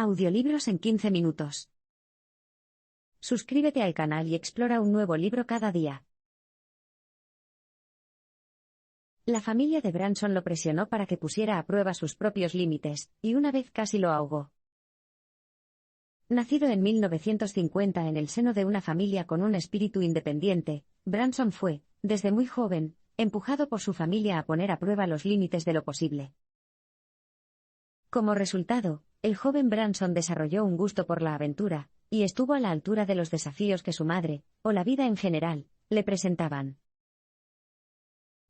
Audiolibros en 15 minutos. Suscríbete al canal y explora un nuevo libro cada día. La familia de Branson lo presionó para que pusiera a prueba sus propios límites, y una vez casi lo ahogó. Nacido en 1950 en el seno de una familia con un espíritu independiente, Branson fue, desde muy joven, empujado por su familia a poner a prueba los límites de lo posible. Como resultado, el joven Branson desarrolló un gusto por la aventura, y estuvo a la altura de los desafíos que su madre, o la vida en general, le presentaban.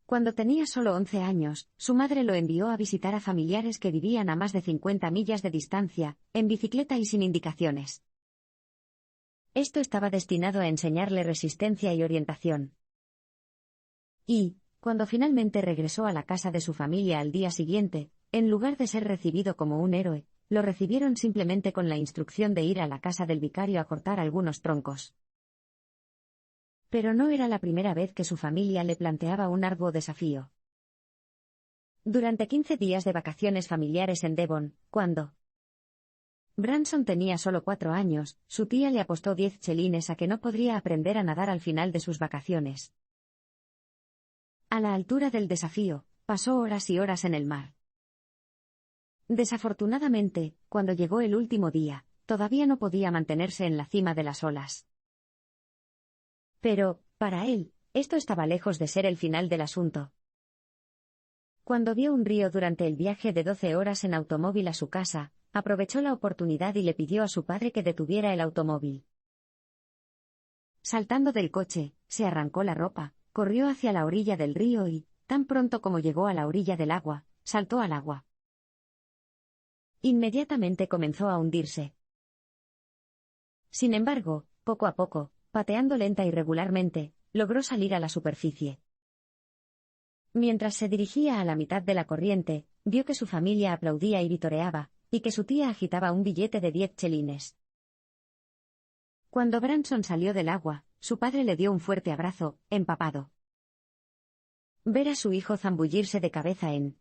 Cuando tenía solo 11 años, su madre lo envió a visitar a familiares que vivían a más de 50 millas de distancia, en bicicleta y sin indicaciones. Esto estaba destinado a enseñarle resistencia y orientación. Y, cuando finalmente regresó a la casa de su familia al día siguiente, en lugar de ser recibido como un héroe, lo recibieron simplemente con la instrucción de ir a la casa del vicario a cortar algunos troncos. Pero no era la primera vez que su familia le planteaba un arduo desafío. Durante 15 días de vacaciones familiares en Devon, cuando Branson tenía solo 4 años, su tía le apostó 10 chelines a que no podría aprender a nadar al final de sus vacaciones. A la altura del desafío, pasó horas y horas en el mar. Desafortunadamente, cuando llegó el último día, todavía no podía mantenerse en la cima de las olas. Pero, para él, esto estaba lejos de ser el final del asunto. Cuando vio un río durante el viaje de 12 horas en automóvil a su casa, aprovechó la oportunidad y le pidió a su padre que detuviera el automóvil. Saltando del coche, se arrancó la ropa, corrió hacia la orilla del río y, tan pronto como llegó a la orilla del agua, saltó al agua. Inmediatamente comenzó a hundirse. Sin embargo, poco a poco, pateando lenta y regularmente, logró salir a la superficie. Mientras se dirigía a la mitad de la corriente, vio que su familia aplaudía y vitoreaba, y que su tía agitaba un billete de 10 chelines. Cuando Branson salió del agua, su padre le dio un fuerte abrazo, empapado. Ver a su hijo zambullirse de cabeza en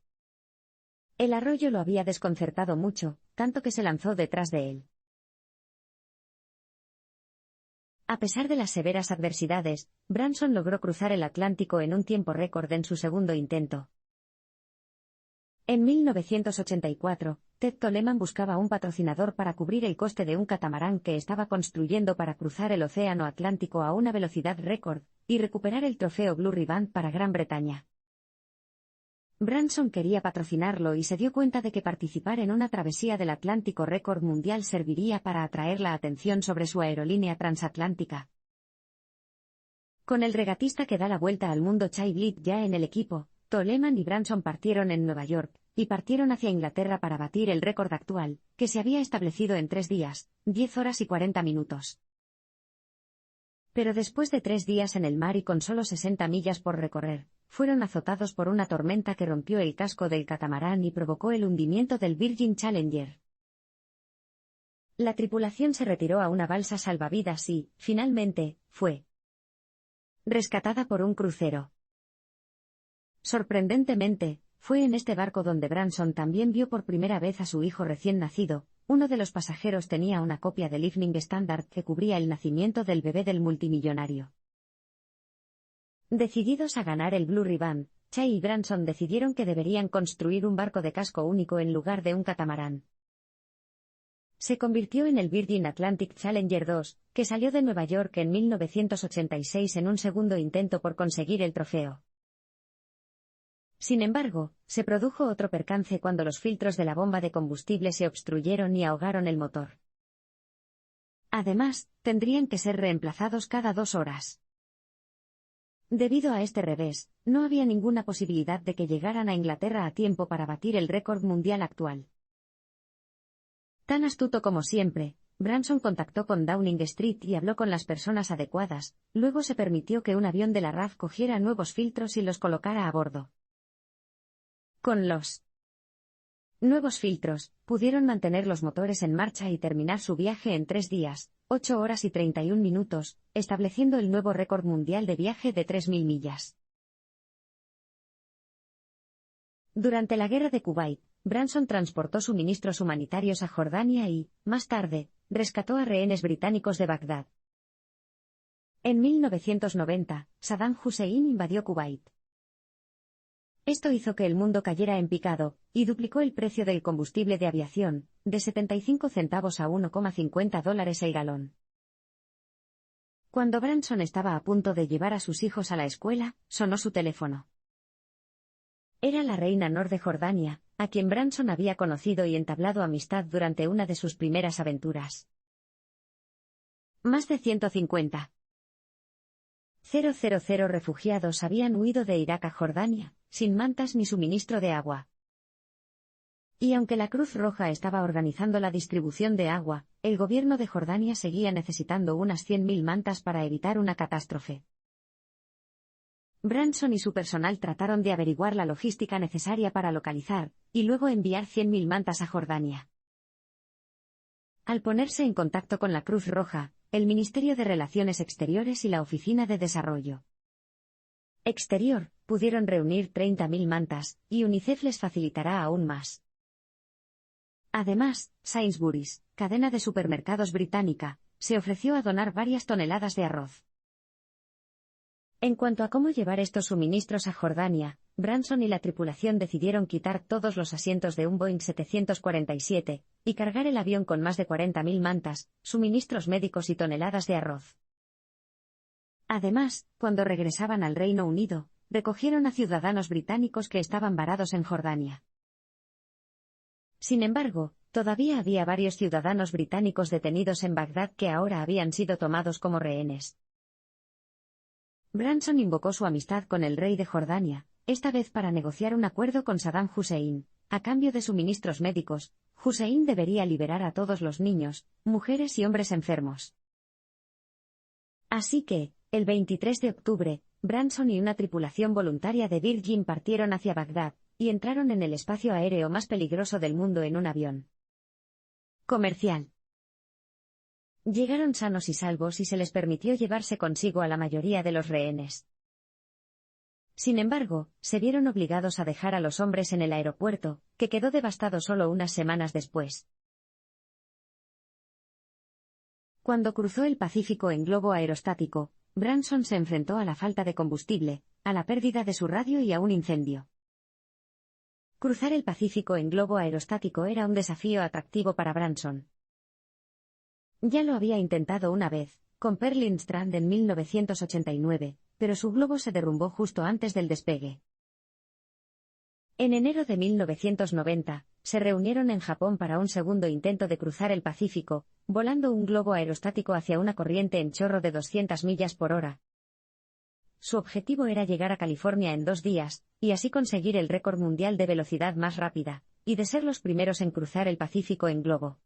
el arroyo lo había desconcertado mucho, tanto que se lanzó detrás de él. A pesar de las severas adversidades, Branson logró cruzar el Atlántico en un tiempo récord en su segundo intento. En 1984, Ted Toleman buscaba un patrocinador para cubrir el coste de un catamarán que estaba construyendo para cruzar el Océano Atlántico a una velocidad récord, y recuperar el trofeo Blue Ribbon para Gran Bretaña. Branson quería patrocinarlo y se dio cuenta de que participar en una travesía del Atlántico récord mundial serviría para atraer la atención sobre su aerolínea transatlántica. Con el regatista que da la vuelta al mundo Chai Blitt ya en el equipo, Toleman y Branson partieron en Nueva York, y partieron hacia Inglaterra para batir el récord actual, que se había establecido en 3 días, 10 horas y 40 minutos. Pero después de 3 días en el mar y con solo 60 millas por recorrer, fueron azotados por una tormenta que rompió el casco del catamarán y provocó el hundimiento del Virgin Challenger. La tripulación se retiró a una balsa salvavidas y, finalmente, fue rescatada por un crucero. Sorprendentemente, fue en este barco donde Branson también vio por primera vez a su hijo recién nacido. Uno de los pasajeros tenía una copia del Evening Standard que cubría el nacimiento del bebé del multimillonario. Decididos a ganar el Blue Ribbon, Chai y Branson decidieron que deberían construir un barco de casco único en lugar de un catamarán. Se convirtió en el Virgin Atlantic Challenger 2, que salió de Nueva York en 1986 en un segundo intento por conseguir el trofeo. Sin embargo, se produjo otro percance cuando los filtros de la bomba de combustible se obstruyeron y ahogaron el motor. Además, tendrían que ser reemplazados cada 2 horas. Debido a este revés, no había ninguna posibilidad de que llegaran a Inglaterra a tiempo para batir el récord mundial actual. Tan astuto como siempre, Branson contactó con Downing Street y habló con las personas adecuadas, luego se permitió que un avión de la RAF cogiera nuevos filtros y los colocara a bordo. Con los nuevos filtros, pudieron mantener los motores en marcha y terminar su viaje en 3 días, 8 horas y 31 minutos, estableciendo el nuevo récord mundial de viaje de 3.000 millas. Durante la guerra de Kuwait, Branson transportó suministros humanitarios a Jordania y, más tarde, rescató a rehenes británicos de Bagdad. En 1990, Saddam Hussein invadió Kuwait. Esto hizo que el mundo cayera en picado, y duplicó el precio del combustible de aviación, de 75 centavos a $1,50 el galón. Cuando Branson estaba a punto de llevar a sus hijos a la escuela, sonó su teléfono. Era la reina Noor de Jordania, a quien Branson había conocido y entablado amistad durante una de sus primeras aventuras. Más de 150.000 refugiados habían huido de Irak a Jordania, sin mantas ni suministro de agua. Y aunque la Cruz Roja estaba organizando la distribución de agua, el gobierno de Jordania seguía necesitando unas 100.000 mantas para evitar una catástrofe. Branson y su personal trataron de averiguar la logística necesaria para localizar, y luego enviar 100.000 mantas a Jordania. Al ponerse en contacto con la Cruz Roja, el Ministerio de Relaciones Exteriores y la Oficina de Desarrollo Exterior, pudieron reunir 30.000 mantas, y UNICEF les facilitará aún más. Además, Sainsbury's, cadena de supermercados británica, se ofreció a donar varias toneladas de arroz. En cuanto a cómo llevar estos suministros a Jordania, Branson y la tripulación decidieron quitar todos los asientos de un Boeing 747, y cargar el avión con más de 40.000 mantas, suministros médicos y toneladas de arroz. Además, cuando regresaban al Reino Unido, recogieron a ciudadanos británicos que estaban varados en Jordania. Sin embargo, todavía había varios ciudadanos británicos detenidos en Bagdad que ahora habían sido tomados como rehenes. Branson invocó su amistad con el rey de Jordania, esta vez para negociar un acuerdo con Saddam Hussein. A cambio de suministros médicos, Hussein debería liberar a todos los niños, mujeres y hombres enfermos. Así que, el 23 de octubre, Branson y una tripulación voluntaria de Virgin partieron hacia Bagdad, y entraron en el espacio aéreo más peligroso del mundo en un avión comercial. Llegaron sanos y salvos y se les permitió llevarse consigo a la mayoría de los rehenes. Sin embargo, se vieron obligados a dejar a los hombres en el aeropuerto, que quedó devastado solo unas semanas después. Cuando cruzó el Pacífico en globo aerostático, Branson se enfrentó a la falta de combustible, a la pérdida de su radio y a un incendio. Cruzar el Pacífico en globo aerostático era un desafío atractivo para Branson. Ya lo había intentado una vez, con Per Lindstrand en 1989, pero su globo se derrumbó justo antes del despegue. En enero de 1990, se reunieron en Japón para un segundo intento de cruzar el Pacífico, volando un globo aerostático hacia una corriente en chorro de 200 millas por hora. Su objetivo era llegar a California en 2 días, y así conseguir el récord mundial de velocidad más rápida, y de ser los primeros en cruzar el Pacífico en globo.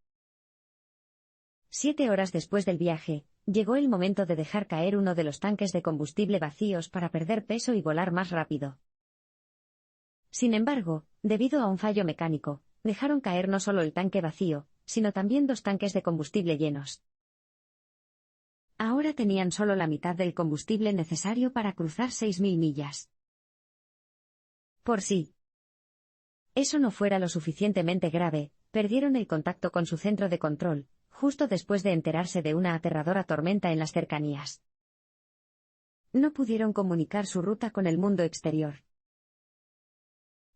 7 horas después del viaje, llegó el momento de dejar caer uno de los tanques de combustible vacíos para perder peso y volar más rápido. Sin embargo, debido a un fallo mecánico, dejaron caer no solo el tanque vacío, sino también 2 tanques de combustible llenos. Ahora tenían solo la mitad del combustible necesario para cruzar 6.000 millas. Por si eso no fuera lo suficientemente grave, perdieron el contacto con su centro de control, justo después de enterarse de una aterradora tormenta en las cercanías. No pudieron comunicar su ruta con el mundo exterior.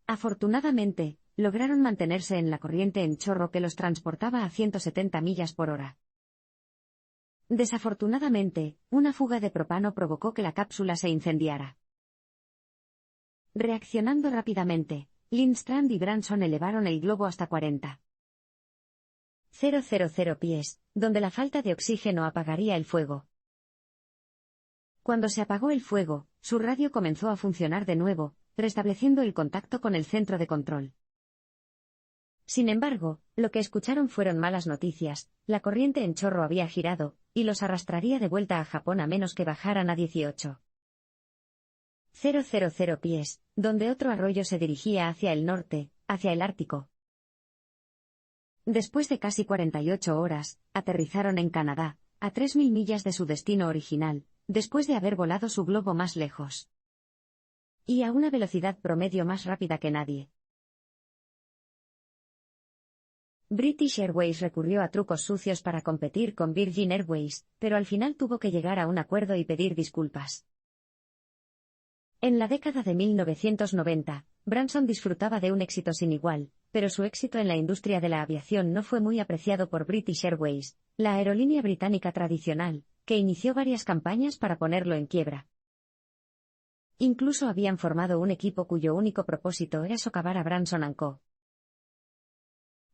Afortunadamente, lograron mantenerse en la corriente en chorro que los transportaba a 170 millas por hora. Desafortunadamente, una fuga de propano provocó que la cápsula se incendiara. Reaccionando rápidamente, Lindstrand y Branson elevaron el globo hasta 40.000 pies, donde la falta de oxígeno apagaría el fuego. Cuando se apagó el fuego, su radio comenzó a funcionar de nuevo, restableciendo el contacto con el centro de control. Sin embargo, lo que escucharon fueron malas noticias. La corriente en chorro había girado, y los arrastraría de vuelta a Japón a menos que bajaran a 18.000 pies, donde otro arroyo se dirigía hacia el norte, hacia el Ártico. Después de casi 48 horas, aterrizaron en Canadá, a 3.000 millas de su destino original, después de haber volado su globo más lejos. Y a una velocidad promedio más rápida que nadie. British Airways recurrió a trucos sucios para competir con Virgin Airways, pero al final tuvo que llegar a un acuerdo y pedir disculpas. En la década de 1990, Branson disfrutaba de un éxito sin igual, pero su éxito en la industria de la aviación no fue muy apreciado por British Airways, la aerolínea británica tradicional, que inició varias campañas para ponerlo en quiebra. Incluso habían formado un equipo cuyo único propósito era socavar a Branson & Co.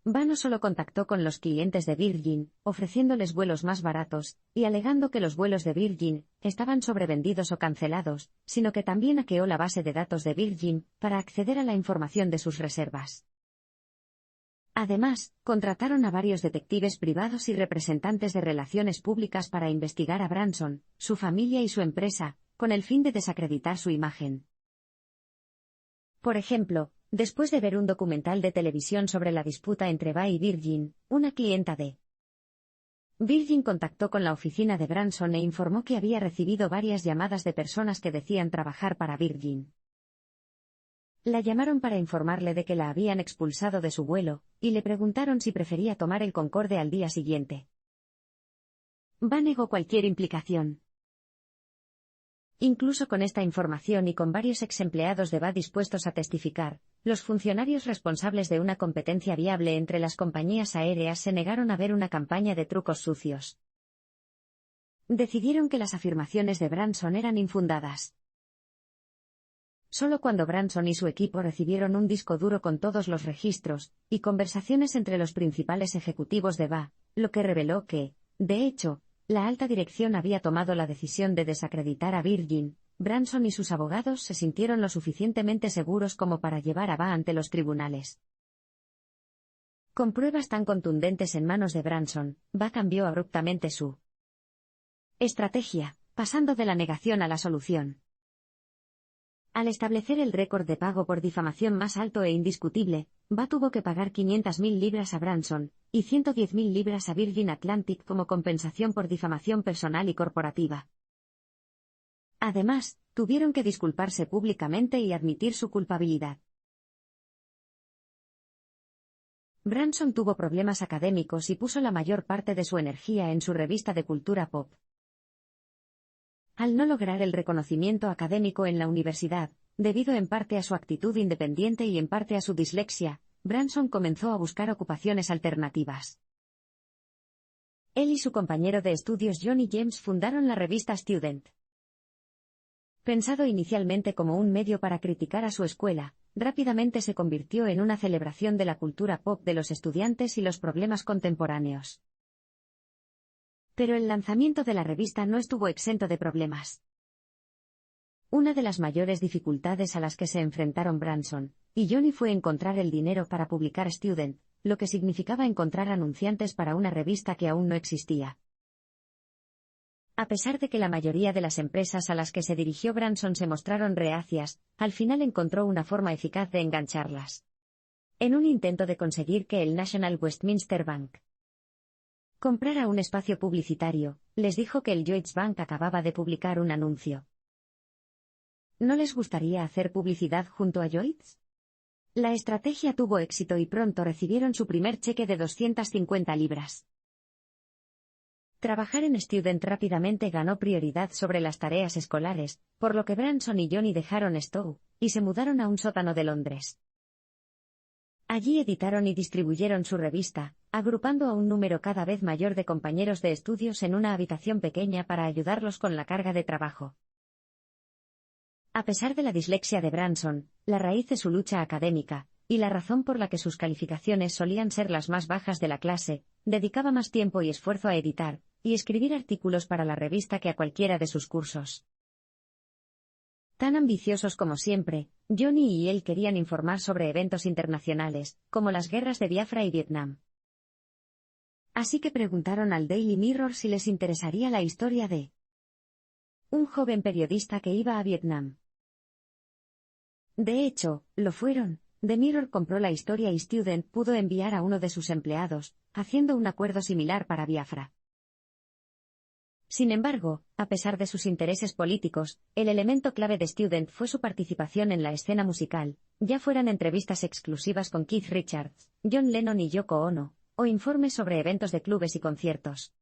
No solo contactó con los clientes de Virgin, ofreciéndoles vuelos más baratos, y alegando que los vuelos de Virgin estaban sobrevendidos o cancelados, sino que también hackeó la base de datos de Virgin para acceder a la información de sus reservas. Además, contrataron a varios detectives privados y representantes de relaciones públicas para investigar a Branson, su familia y su empresa, con el fin de desacreditar su imagen. Por ejemplo, después de ver un documental de televisión sobre la disputa entre BA y Virgin, una clienta de Virgin contactó con la oficina de Branson e informó que había recibido varias llamadas de personas que decían trabajar para Virgin. La llamaron para informarle de que la habían expulsado de su vuelo, y le preguntaron si prefería tomar el Concorde al día siguiente. BA negó cualquier implicación. Incluso con esta información y con varios exempleados de BA dispuestos a testificar, los funcionarios responsables de una competencia viable entre las compañías aéreas se negaron a ver una campaña de trucos sucios. Decidieron que las afirmaciones de Branson eran infundadas. Solo cuando Branson y su equipo recibieron un disco duro con todos los registros y conversaciones entre los principales ejecutivos de BA, lo que reveló que, de hecho, la alta dirección había tomado la decisión de desacreditar a Virgin, Branson y sus abogados se sintieron lo suficientemente seguros como para llevar a BA ante los tribunales. Con pruebas tan contundentes en manos de Branson, BA cambió abruptamente su estrategia, pasando de la negación a la solución. Al establecer el récord de pago por difamación más alto e indiscutible, BA tuvo que pagar 500.000 libras a Branson, y 110.000 libras a Virgin Atlantic como compensación por difamación personal y corporativa. Además, tuvieron que disculparse públicamente y admitir su culpabilidad. Branson tuvo problemas académicos y puso la mayor parte de su energía en su revista de cultura pop. Al no lograr el reconocimiento académico en la universidad, debido en parte a su actitud independiente y en parte a su dislexia, Branson comenzó a buscar ocupaciones alternativas. Él y su compañero de estudios Johnny James fundaron la revista Student. Pensado inicialmente como un medio para criticar a su escuela, rápidamente se convirtió en una celebración de la cultura pop de los estudiantes y los problemas contemporáneos. Pero el lanzamiento de la revista no estuvo exento de problemas. Una de las mayores dificultades a las que se enfrentaron Branson y Johnny fue encontrar el dinero para publicar Student, lo que significaba encontrar anunciantes para una revista que aún no existía. A pesar de que la mayoría de las empresas a las que se dirigió Branson se mostraron reacias, al final encontró una forma eficaz de engancharlas. En un intento de conseguir que el National Westminster Bank comprara un espacio publicitario, les dijo que el Lloyds Bank acababa de publicar un anuncio. ¿No les gustaría hacer publicidad junto a Lloyds? La estrategia tuvo éxito y pronto recibieron su primer cheque de 250 libras. Trabajar en Student rápidamente ganó prioridad sobre las tareas escolares, por lo que Branson y Johnny dejaron Stowe y se mudaron a un sótano de Londres. Allí editaron y distribuyeron su revista, agrupando a un número cada vez mayor de compañeros de estudios en una habitación pequeña para ayudarlos con la carga de trabajo. A pesar de la dislexia de Branson, la raíz de su lucha académica, y la razón por la que sus calificaciones solían ser las más bajas de la clase, dedicaba más tiempo y esfuerzo a editar y escribir artículos para la revista que a cualquiera de sus cursos. Tan ambiciosos como siempre, Johnny y él querían informar sobre eventos internacionales, como las guerras de Biafra y Vietnam. Así que preguntaron al Daily Mirror si les interesaría la historia de un joven periodista que iba a Vietnam. De hecho, lo fueron. The Mirror compró la historia y Student pudo enviar a uno de sus empleados, haciendo un acuerdo similar para Biafra. Sin embargo, a pesar de sus intereses políticos, el elemento clave de Student fue su participación en la escena musical, ya fueran entrevistas exclusivas con Keith Richards, John Lennon y Yoko Ono, o informes sobre eventos de clubes y conciertos.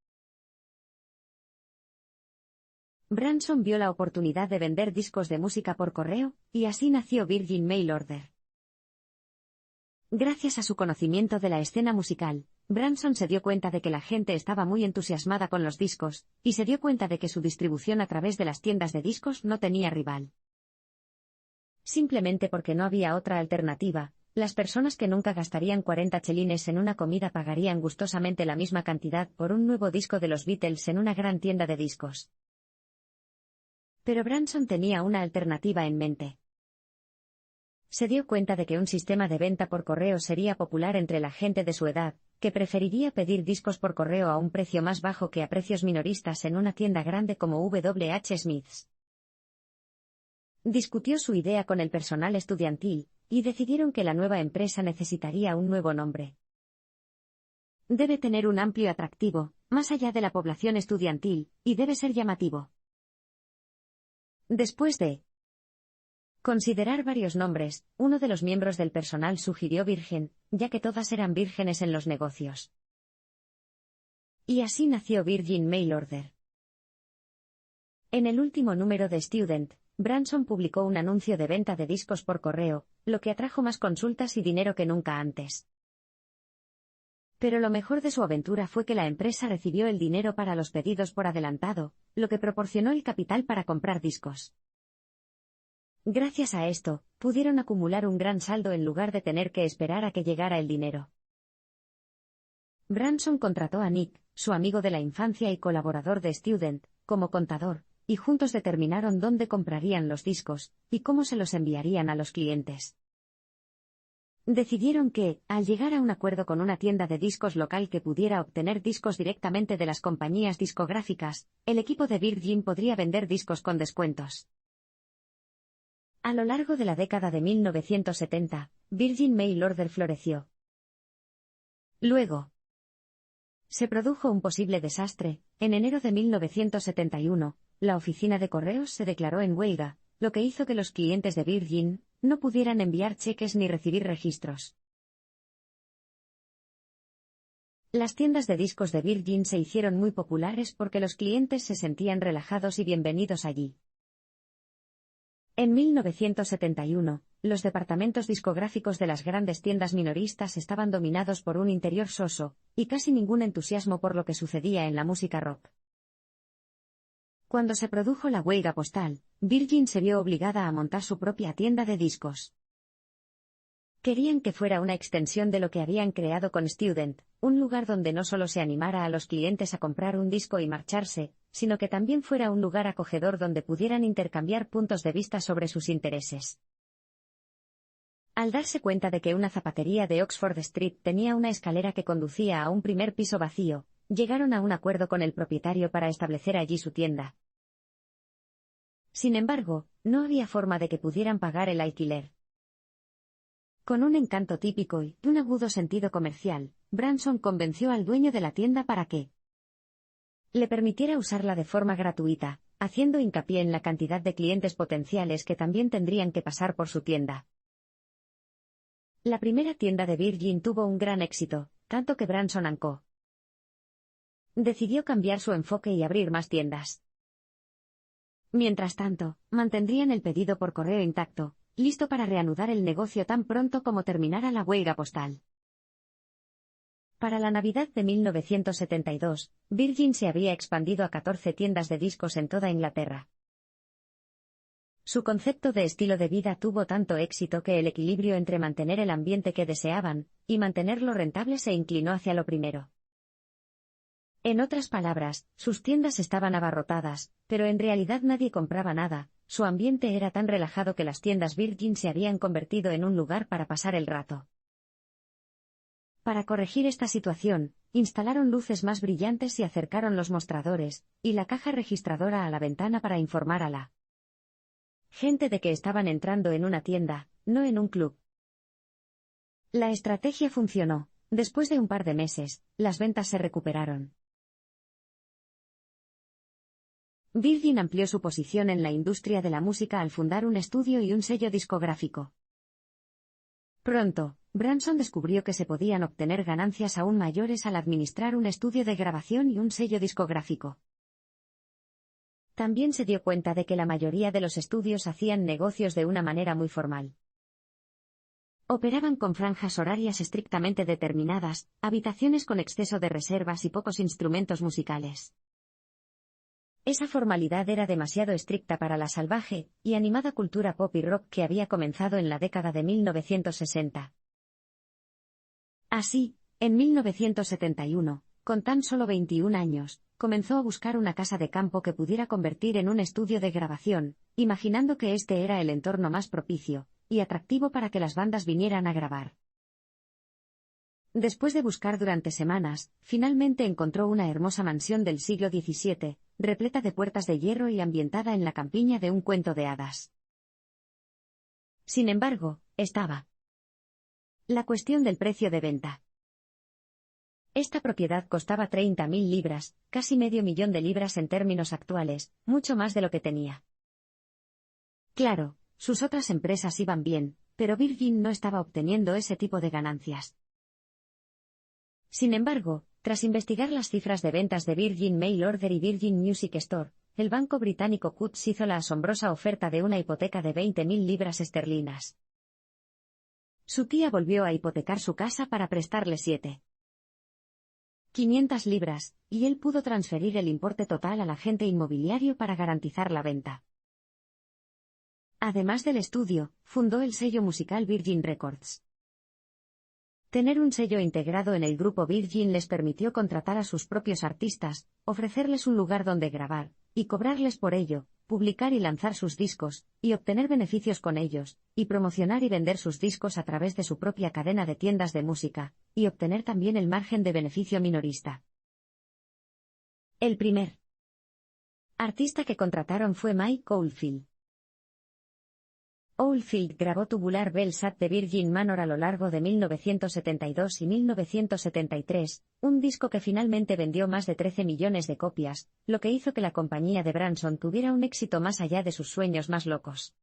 Branson vio la oportunidad de vender discos de música por correo, y así nació Virgin Mail Order. Gracias a su conocimiento de la escena musical, Branson se dio cuenta de que la gente estaba muy entusiasmada con los discos, y se dio cuenta de que su distribución a través de las tiendas de discos no tenía rival. Simplemente porque no había otra alternativa, las personas que nunca gastarían 40 chelines en una comida pagarían gustosamente la misma cantidad por un nuevo disco de los Beatles en una gran tienda de discos. Pero Branson tenía una alternativa en mente. Se dio cuenta de que un sistema de venta por correo sería popular entre la gente de su edad, que preferiría pedir discos por correo a un precio más bajo que a precios minoristas en una tienda grande como W.H. Smith's. Discutió su idea con el personal estudiantil, y decidieron que la nueva empresa necesitaría un nuevo nombre. Debe tener un amplio atractivo, más allá de la población estudiantil, y debe ser llamativo. Después de considerar varios nombres, uno de los miembros del personal sugirió Virgen, ya que todas eran vírgenes en los negocios. Y así nació Virgin Mail Order. En el último número de Student, Branson publicó un anuncio de venta de discos por correo, lo que atrajo más consultas y dinero que nunca antes. Pero lo mejor de su aventura fue que la empresa recibió el dinero para los pedidos por adelantado, lo que proporcionó el capital para comprar discos. Gracias a esto, pudieron acumular un gran saldo en lugar de tener que esperar a que llegara el dinero. Branson contrató a Nick, su amigo de la infancia y colaborador de Student, como contador, y juntos determinaron dónde comprarían los discos, y cómo se los enviarían a los clientes. Decidieron que, al llegar a un acuerdo con una tienda de discos local que pudiera obtener discos directamente de las compañías discográficas, el equipo de Virgin podría vender discos con descuentos. A lo largo de la década de 1970, Virgin Mail Order floreció. Luego, se produjo un posible desastre. En enero de 1971, la oficina de correos se declaró en huelga, lo que hizo que los clientes de Virgin no pudieran enviar cheques ni recibir registros. Las tiendas de discos de Virgin se hicieron muy populares porque los clientes se sentían relajados y bienvenidos allí. En 1971, los departamentos discográficos de las grandes tiendas minoristas estaban dominados por un interior soso, y casi ningún entusiasmo por lo que sucedía en la música rock. Cuando se produjo la huelga postal, Virgin se vio obligada a montar su propia tienda de discos. Querían que fuera una extensión de lo que habían creado con Student, un lugar donde no solo se animara a los clientes a comprar un disco y marcharse, sino que también fuera un lugar acogedor donde pudieran intercambiar puntos de vista sobre sus intereses. Al darse cuenta de que una zapatería de Oxford Street tenía una escalera que conducía a un primer piso vacío, llegaron a un acuerdo con el propietario para establecer allí su tienda. Sin embargo, no había forma de que pudieran pagar el alquiler. Con un encanto típico y un agudo sentido comercial, Branson convenció al dueño de la tienda para que le permitiera usarla de forma gratuita, haciendo hincapié en la cantidad de clientes potenciales que también tendrían que pasar por su tienda. La primera tienda de Virgin tuvo un gran éxito, tanto que Branson & Co. decidió cambiar su enfoque y abrir más tiendas. Mientras tanto, mantendrían el pedido por correo intacto, listo para reanudar el negocio tan pronto como terminara la huelga postal. Para la Navidad de 1972, Virgin se había expandido a 14 tiendas de discos en toda Inglaterra. Su concepto de estilo de vida tuvo tanto éxito que el equilibrio entre mantener el ambiente que deseaban y mantenerlo rentable se inclinó hacia lo primero. En otras palabras, sus tiendas estaban abarrotadas, pero en realidad nadie compraba nada. Su ambiente era tan relajado que las tiendas Virgin se habían convertido en un lugar para pasar el rato. Para corregir esta situación, instalaron luces más brillantes y acercaron los mostradores y la caja registradora a la ventana para informar a la gente de que estaban entrando en una tienda, no en un club. La estrategia funcionó. Después de un par de meses, las ventas se recuperaron. Virgin amplió su posición en la industria de la música al fundar un estudio y un sello discográfico. Pronto, Branson descubrió que se podían obtener ganancias aún mayores al administrar un estudio de grabación y un sello discográfico. También se dio cuenta de que la mayoría de los estudios hacían negocios de una manera muy formal. Operaban con franjas horarias estrictamente determinadas, habitaciones con exceso de reservas y pocos instrumentos musicales. Esa formalidad era demasiado estricta para la salvaje y animada cultura pop y rock que había comenzado en la década de 1960. Así, en 1971, con tan solo 21 años, comenzó a buscar una casa de campo que pudiera convertir en un estudio de grabación, imaginando que este era el entorno más propicio y atractivo para que las bandas vinieran a grabar. Después de buscar durante semanas, finalmente encontró una hermosa mansión del siglo XVII, repleta de puertas de hierro y ambientada en la campiña de un cuento de hadas. Sin embargo, estaba la cuestión del precio de venta. Esta propiedad costaba 30.000 libras, casi medio millón de libras en términos actuales, mucho más de lo que tenía. Claro, sus otras empresas iban bien, pero Virgin no estaba obteniendo ese tipo de ganancias. Sin embargo, tras investigar las cifras de ventas de Virgin Mail Order y Virgin Music Store, el banco británico Coutts hizo la asombrosa oferta de una hipoteca de 20.000 libras esterlinas. Su tía volvió a hipotecar su casa para prestarle 7.500 libras, y él pudo transferir el importe total al agente inmobiliario para garantizar la venta. Además del estudio, fundó el sello musical Virgin Records. Tener un sello integrado en el grupo Virgin les permitió contratar a sus propios artistas, ofrecerles un lugar donde grabar, y cobrarles por ello, publicar y lanzar sus discos, y obtener beneficios con ellos, y promocionar y vender sus discos a través de su propia cadena de tiendas de música, y obtener también el margen de beneficio minorista. El primer artista que contrataron fue Mike Oldfield. Oldfield grabó Tubular Bells at the Virgin Manor a lo largo de 1972 y 1973, un disco que finalmente vendió más de 13 millones de copias, lo que hizo que la compañía de Branson tuviera un éxito más allá de sus sueños más locos.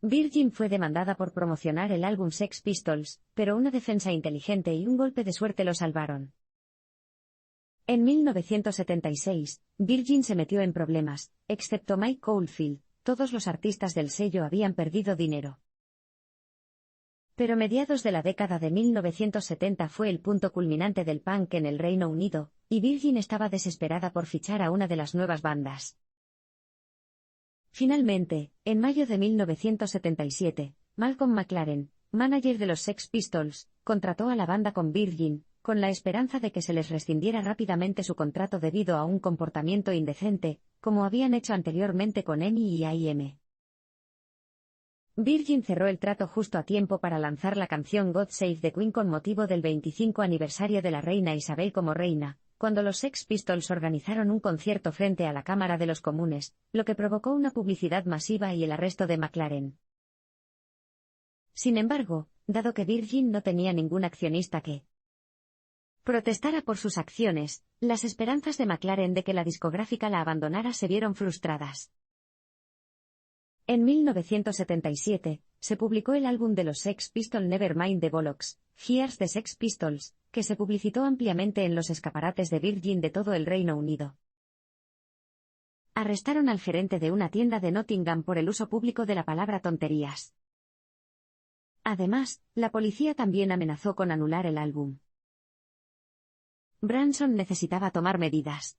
Virgin fue demandada por promocionar el álbum Sex Pistols, pero una defensa inteligente y un golpe de suerte lo salvaron. En 1976, Virgin se metió en problemas, excepto Mike Oldfield, todos los artistas del sello habían perdido dinero. Pero mediados de la década de 1970 fue el punto culminante del punk en el Reino Unido, y Virgin estaba desesperada por fichar a una de las nuevas bandas. Finalmente, en mayo de 1977, Malcolm McLaren, manager de los Sex Pistols, contrató a la banda con Virgin, con la esperanza de que se les rescindiera rápidamente su contrato debido a un comportamiento indecente, como habían hecho anteriormente con EMI y A&M. Virgin cerró el trato justo a tiempo para lanzar la canción God Save the Queen con motivo del 25 aniversario de la reina Isabel como reina, cuando los Sex Pistols organizaron un concierto frente a la Cámara de los Comunes, lo que provocó una publicidad masiva y el arresto de McLaren. Sin embargo, dado que Virgin no tenía ningún accionista que protestara por sus acciones, las esperanzas de McLaren de que la discográfica la abandonara se vieron frustradas. En 1977, se publicó el álbum de los Sex Pistols Nevermind the Bollocks, Here's the Sex Pistols, que se publicitó ampliamente en los escaparates de Virgin de todo el Reino Unido. Arrestaron al gerente de una tienda de Nottingham por el uso público de la palabra tonterías. Además, la policía también amenazó con anular el álbum. Branson necesitaba tomar medidas.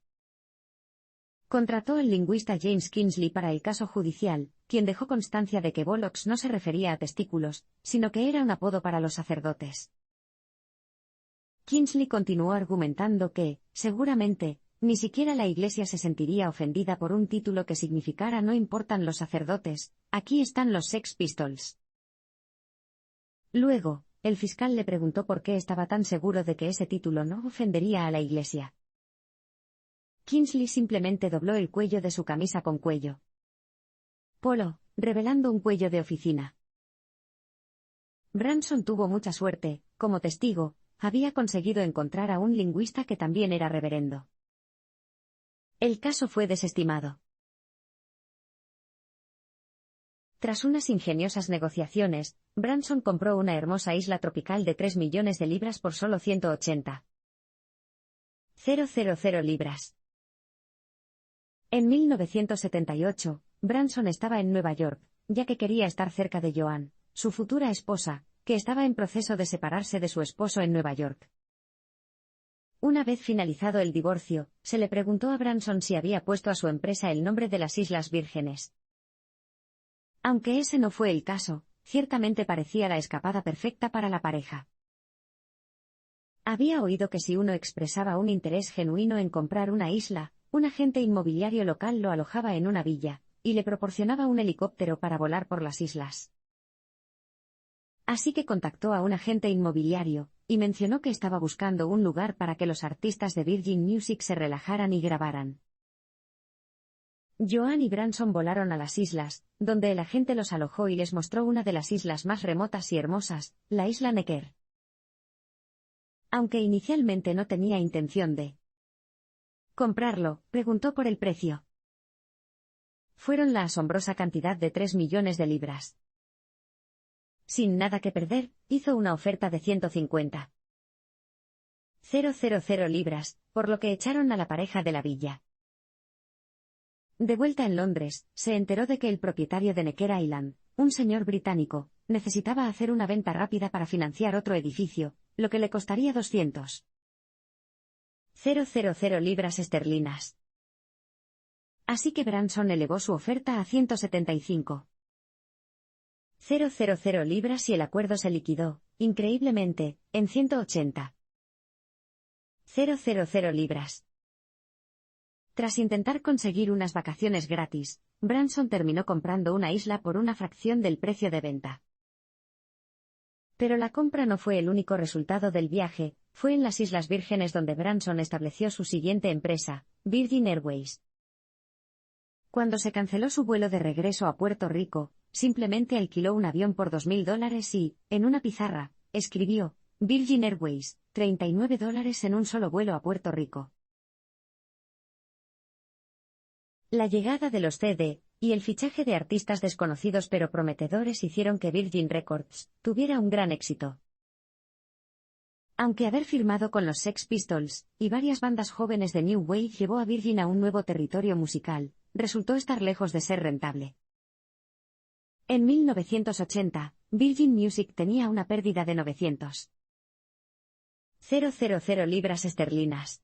Contrató al lingüista James Kingsley para el caso judicial, quien dejó constancia de que Bollocks no se refería a testículos, sino que era un apodo para los sacerdotes. Kingsley continuó argumentando que, seguramente, ni siquiera la Iglesia se sentiría ofendida por un título que significara "no importan los sacerdotes, aquí están los Sex Pistols". Luego, el fiscal le preguntó por qué estaba tan seguro de que ese título no ofendería a la Iglesia. Kingsley simplemente dobló el cuello de su camisa con cuello polo, revelando un cuello de oficina. Branson tuvo mucha suerte, como testigo, había conseguido encontrar a un lingüista que también era reverendo. El caso fue desestimado. Tras unas ingeniosas negociaciones, Branson compró una hermosa isla tropical de 3 millones de libras por solo 180,000 libras. En 1978, Branson estaba en Nueva York, ya que quería estar cerca de Joan, su futura esposa, que estaba en proceso de separarse de su esposo en Nueva York. Una vez finalizado el divorcio, se le preguntó a Branson si había puesto a su empresa el nombre de las Islas Vírgenes. Aunque ese no fue el caso, ciertamente parecía la escapada perfecta para la pareja. Había oído que si uno expresaba un interés genuino en comprar una isla, un agente inmobiliario local lo alojaba en una villa, y le proporcionaba un helicóptero para volar por las islas. Así que contactó a un agente inmobiliario, y mencionó que estaba buscando un lugar para que los artistas de Virgin Music se relajaran y grabaran. Joan y Branson volaron a las islas, donde el agente los alojó y les mostró una de las islas más remotas y hermosas, la isla Necker. Aunque inicialmente no tenía intención de comprarlo, preguntó por el precio. Fueron la asombrosa cantidad de 3 millones de libras. Sin nada que perder, hizo una oferta de 150,000 libras, por lo que echaron a la pareja de la villa. De vuelta en Londres, se enteró de que el propietario de Necker Island, un señor británico, necesitaba hacer una venta rápida para financiar otro edificio, lo que le costaría 200,000 libras esterlinas. Así que Branson elevó su oferta a 175,000 libras y el acuerdo se liquidó, increíblemente, en 180,000 libras. Tras intentar conseguir unas vacaciones gratis, Branson terminó comprando una isla por una fracción del precio de venta. Pero la compra no fue el único resultado del viaje, fue en las Islas Vírgenes donde Branson estableció su siguiente empresa, Virgin Airways. Cuando se canceló su vuelo de regreso a Puerto Rico, simplemente alquiló un avión por $2,000 y, en una pizarra, escribió, Virgin Airways, $39 en un solo vuelo a Puerto Rico. La llegada de los CD, y el fichaje de artistas desconocidos pero prometedores hicieron que Virgin Records tuviera un gran éxito. Aunque haber firmado con los Sex Pistols, y varias bandas jóvenes de New Wave llevó a Virgin a un nuevo territorio musical, resultó estar lejos de ser rentable. En 1980, Virgin Music tenía una pérdida de 900,000 libras esterlinas.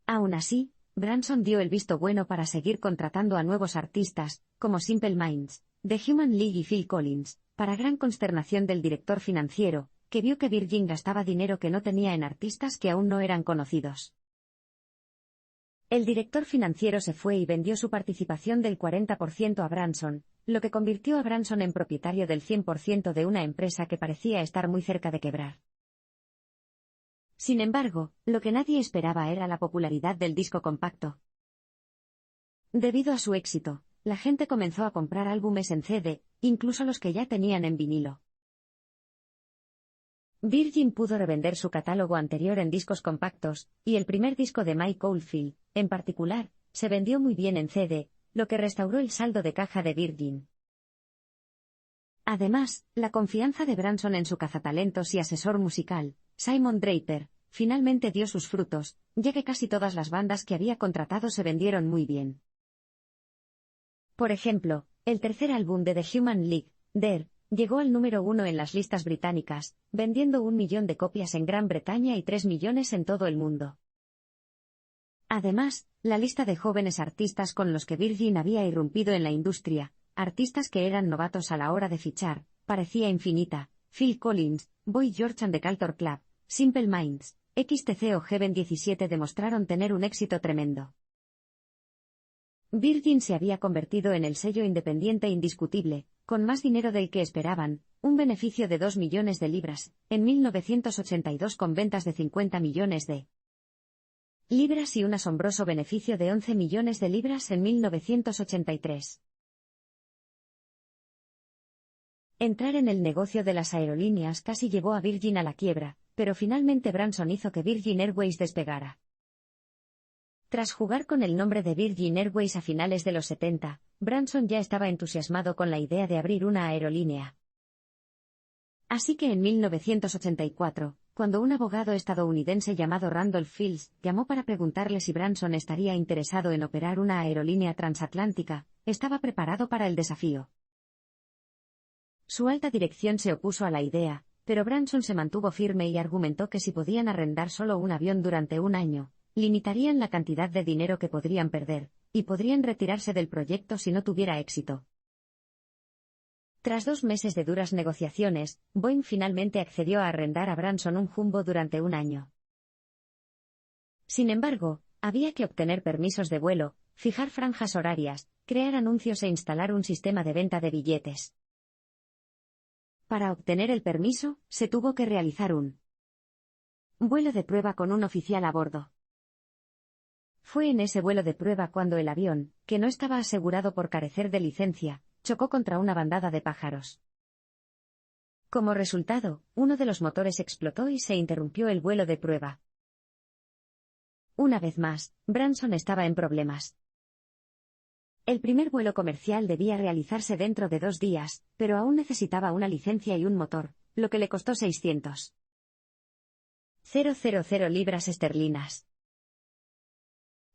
Aún así, Branson dio el visto bueno para seguir contratando a nuevos artistas, como Simple Minds, The Human League y Phil Collins, para gran consternación del director financiero, que vio que Virgin gastaba dinero que no tenía en artistas que aún no eran conocidos. El director financiero se fue y vendió su participación del 40% a Branson, lo que convirtió a Branson en propietario del 100% de una empresa que parecía estar muy cerca de quebrar. Sin embargo, lo que nadie esperaba era la popularidad del disco compacto. Debido a su éxito, la gente comenzó a comprar álbumes en CD, incluso los que ya tenían en vinilo. Virgin pudo revender su catálogo anterior en discos compactos, y el primer disco de Mike Oldfield, en particular, se vendió muy bien en CD, lo que restauró el saldo de caja de Virgin. Además, la confianza de Branson en su cazatalentos y asesor musical, Simon Draper, finalmente dio sus frutos, ya que casi todas las bandas que había contratado se vendieron muy bien. Por ejemplo, el tercer álbum de The Human League, There, llegó al número 1 en las listas británicas, vendiendo 1 millón de copias en Gran Bretaña y 3 millones en todo el mundo. Además, la lista de jóvenes artistas con los que Virgin había irrumpido en la industria, artistas que eran novatos a la hora de fichar, parecía infinita: Phil Collins, Boy George and the Culture Club, Simple Minds, XTC o Heaven 17 demostraron tener un éxito tremendo. Virgin se había convertido en el sello independiente indiscutible, con más dinero del que esperaban, un beneficio de 2 millones de libras, en 1982 con ventas de 50 millones de libras y un asombroso beneficio de 11 millones de libras en 1983. Entrar en el negocio de las aerolíneas casi llevó a Virgin a la quiebra, pero finalmente Branson hizo que Virgin Airways despegara. Tras jugar con el nombre de Virgin Airways a finales de los 70, Branson ya estaba entusiasmado con la idea de abrir una aerolínea. Así que en 1984, cuando un abogado estadounidense llamado Randolph Fields llamó para preguntarle si Branson estaría interesado en operar una aerolínea transatlántica, estaba preparado para el desafío. Su alta dirección se opuso a la idea, pero Branson se mantuvo firme y argumentó que si podían arrendar solo un avión durante un año, limitarían la cantidad de dinero que podrían perder, y podrían retirarse del proyecto si no tuviera éxito. Tras 2 meses de duras negociaciones, Boeing finalmente accedió a arrendar a Branson un jumbo durante un año. Sin embargo, había que obtener permisos de vuelo, fijar franjas horarias, crear anuncios e instalar un sistema de venta de billetes. Para obtener el permiso, se tuvo que realizar un vuelo de prueba con un oficial a bordo. Fue en ese vuelo de prueba cuando el avión, que no estaba asegurado por carecer de licencia, chocó contra una bandada de pájaros. Como resultado, uno de los motores explotó y se interrumpió el vuelo de prueba. Una vez más, Branson estaba en problemas. El primer vuelo comercial debía realizarse dentro de 2 días, pero aún necesitaba una licencia y un motor, lo que le costó 600.000 libras esterlinas.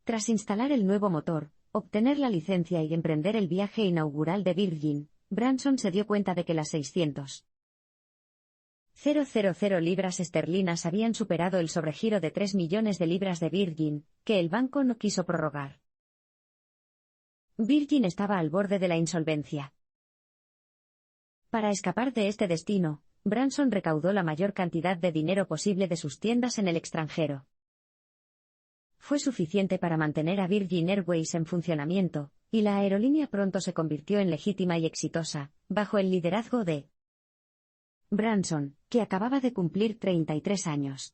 Tras instalar el nuevo motor, obtener la licencia y emprender el viaje inaugural de Virgin, Branson se dio cuenta de que las 600.000 libras esterlinas habían superado el sobregiro de 3 millones de libras de Virgin, que el banco no quiso prorrogar. Virgin estaba al borde de la insolvencia. Para escapar de este destino, Branson recaudó la mayor cantidad de dinero posible de sus tiendas en el extranjero. Fue suficiente para mantener a Virgin Airways en funcionamiento, y la aerolínea pronto se convirtió en legítima y exitosa, bajo el liderazgo de Branson, que acababa de cumplir 33 años.